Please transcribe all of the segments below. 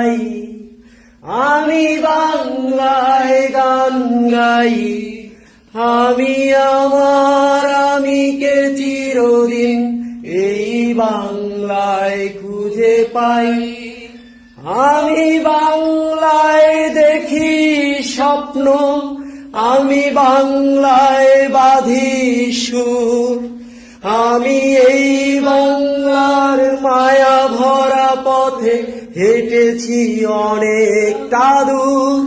গাই, আমি বাংলায় গান গাই। আমি আমার আমিকে চিরদিন এই বাংলায় খুঁজে পাই। আমি বাংলায় দেখি স্বপ্ন, আমি বাংলায় বাঁধি সুর। আমি এই বাংলার মায়া ভরা পথে হেঁটেছি অনেকটা দূর।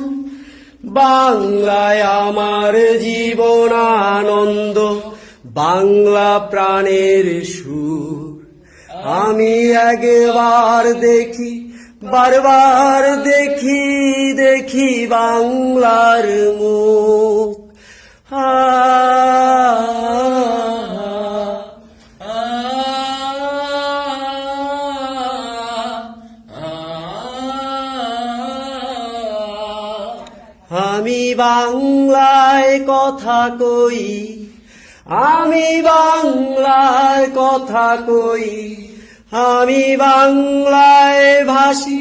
বাংলায় আমার জীবন আনন্দ, বাংলা প্রাণের সুর। আমি একবার দেখি, বারবার দেখি, দেখি বাংলার মুখ। আমি বাংলায় কথা কই, আমি বাংলায় কথা কই, আমি বাংলায় ভাসি।